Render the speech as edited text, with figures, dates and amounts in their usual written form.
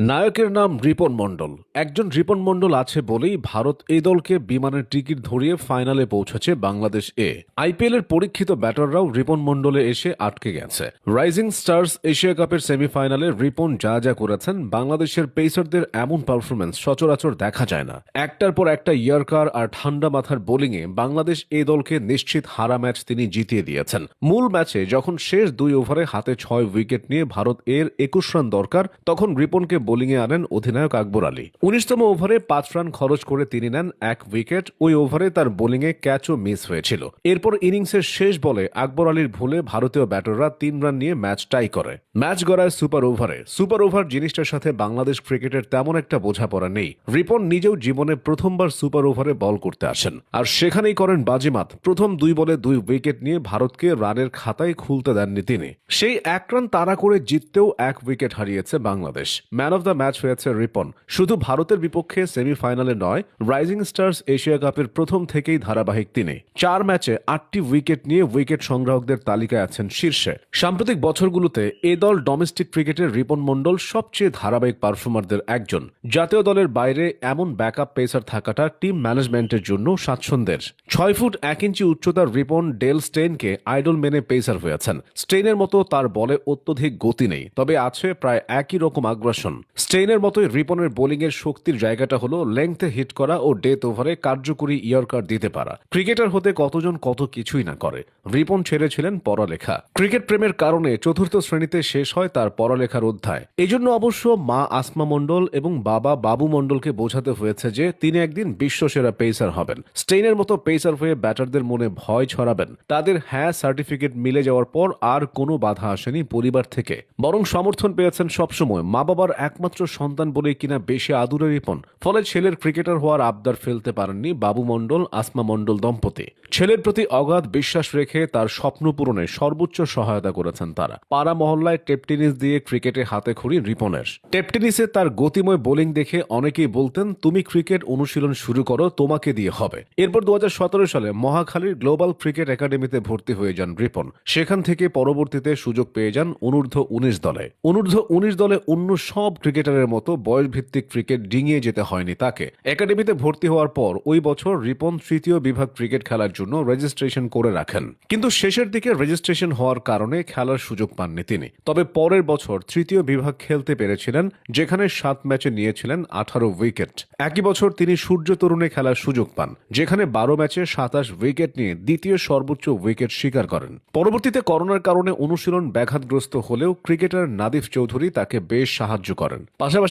নায়কের নাম রিপন মণ্ডল। একজন রিপন মণ্ডল আছে বলেই ভারত এই দলকে বিমানের টিকিট ধরিয়ে ফাইনালে পৌঁছেছে বাংলাদেশ আইপিএল এর পরীক্ষিত ব্যাটাররাও রিপন মণ্ডলে এসে আটকে গেছে। রাইজিং স্টার্স এশিয়া কাপের সেমিফাইনালে রিপন যা যা করেছেন, বাংলাদেশের পেসারদের এমন পারফরমেন্স সচরাচর দেখা যায় না। একটার পর একটা ইয়ারকার আর ঠান্ডা মাথার বোলিংয়ে বাংলাদেশ এই দলকে নিশ্চিত হারা ম্যাচ তিনি জিতিয়ে দিয়েছেন। মূল ম্যাচে যখন শেষ 2 ওভারে হাতে 6 উইকেট নিয়ে ভারত এর 21 রান দরকার, তখন রিপনকে বোলিংয়ে আনেন অধিনায়ক আকবর আলী। 19তম ওভারে 5 রান খরচ করে তিনি নেন 1 উইকেট। ওই ওভারে তার বোলিংয়ে ক্যাচও মিস হয়েছিল। এরপর ইনিংসের শেষ বলে আকবর আলীর ভুলে ভারতীয় ব্যাটাররা 3 রান নিয়ে ম্যাচ টাই করে। ম্যাচ গড়ায় সুপার ওভারে। সুপার ওভার জিনিসটার সাথে বাংলাদেশ ক্রিকেটের তেমন একটা বোঝাপড়া নেই। রিপন নিজেও জীবনে প্রথমবার সুপার ওভারে বল করতে আসেন, আর সেখানেই করেন বাজিমাত। প্রথম 2 বলে 2 উইকেট নিয়ে ভারতকে রানের খাতায় খুলতে দেননি তিনি। সেই 1 রান তাড়া করে জিততেও 1 উইকেট হারিয়েছে Bangladesh. Man of the match হয়েছে রিপন। শুধু ভারতের বিপক্ষে সেমিফাইনালে নয়, রাইজিং স্টার্স এশিয়া কাপের প্রথম থেকেই ধারাবাহিক তিনি। 4 ম্যাচে 8টি উইকেট নিয়ে উইকেট সংগ্রাহকদের তালিকায় আছেন শীর্ষে। সাম্প্রতিক বছরগুলোতে এ দল ডোমেস্টিক ক্রিকেটের রিপন মণ্ডল সবচেয়ে ধারাবাহিক পারফর্মারদের একজন। জাতীয় দলের বাইরে এমন ব্যাকআপ পেসার থাকাটা টিম ম্যানেজমেন্টের জন্য স্বাচ্ছন্দ্যের। 6 ফুট 1 ইঞ্চি উচ্চতার রিপন ডেল স্টেইনকে আইডল মেনে পেসার হয়েছেন। স্টেইনের মতো তার বলে অত্যধিক গতি নেই, তবে আছে প্রায় একই রকম আগ্রাসন। স্টেইনের মতোই রিপনের বোলিংয়ের শক্তির জায়গাটা হলো লেংথে হিট করা ও ডেথ ওভারে কার্যকরী ইয়র্কার দিতে পারা। ক্রিকেটার হতে কতজন কত কিছুই না করে। রিপন ছেড়েছিলেন পড়ালেখা। ক্রিকেট প্রেমের কারণে 4র্থ শ্রেণীতে শেষ হয় তার পড়ালেখার অধ্যায়। এজন্য অবশ্য মা আসমা মণ্ডল এবং বাবা বাবু মণ্ডলকে বোঝাতে হয়েছে যে তিনি একদিন বিশ্বসেরা পেসার হবেন। স্টেইনের মতো পেসার হয়ে ব্যাটারদের মনে ভয় ছড়াবেন। তাদের হ্যাঁ সার্টিফিকেট মিলে যাওয়ার পর আর কোনো বাধা আসেনি পরিবার থেকে, বরং সমর্থন পেয়েছেন সবসময়। মা বাবার একমাত্র সন্তান বলেই কিনা বেশি আদুরে রিপন। ফলে ছেলের ক্রিকেটার হওয়ার আবদার ফেলতে পারেননি বাবু মণ্ডল আসমা মণ্ডল দম্পতি। ছেলের প্রতি অগাধ বিশ্বাস রেখে তার স্বপ্ন পূরণে সর্বোচ্চ সহায়তা করেছেন তারা। পাড়া মহল্লায় টেপ টেনিস দিয়ে ক্রিকেটে হাতে খড়ি রিপনের। টেপ টেনিসে তার গতিময় বোলিং দেখে অনেকেই বলতেন, তুমি ক্রিকেট অনুশীলন শুরু করো, তোমাকে দিয়ে হবে। এরপর 2017 সালে মহাখালীর গ্লোবাল ক্রিকেট একাডেমিতে ভর্তি হয়ে যান রিপন। সেখান থেকে পরবর্তীতে সুযোগ পেয়ে যান অনূর্ধ্ব 19 দলে। অনূর্ধ্ব 19 দলে অন্য সব ক্রিকেটারের মতো বয়সভিত্তিক ক্রিকেট ডিঙিয়ে যেতে হয়নি তাকে। একাডেমিতে ভর্তি হওয়ার পর ওই বছর রিপন 3য় বিভাগ ক্রিকেট খেলার জন্য রেজিস্ট্রেশন করে রাখেন, কিন্তু শেষের দিকে রেজিস্ট্রেশন হওয়ার কারণে খেলার সুযোগ পাননি তিনি। তবে পরের বছর 3য় বিভাগ খেলতে পেরেছিলেন, যেখানে 7 ম্যাচে নিয়েছিলেন 18 উইকেট। একই বছর তিনি সূর্য তরুণে খেলার সুযোগ পান, যেখানে 12 ম্যাচে 27 উইকেট নিয়ে দ্বিতীয় সর্বোচ্চ উইকেট শিকার করেন। পরবর্তীতে করোনার কারণে অনুশীলন ব্যাঘাতগ্রস্ত হলেও ক্রিকেটার নাদিফ চৌধুরী তাকে বেশ সাহায্য করেন। পাশাপাশি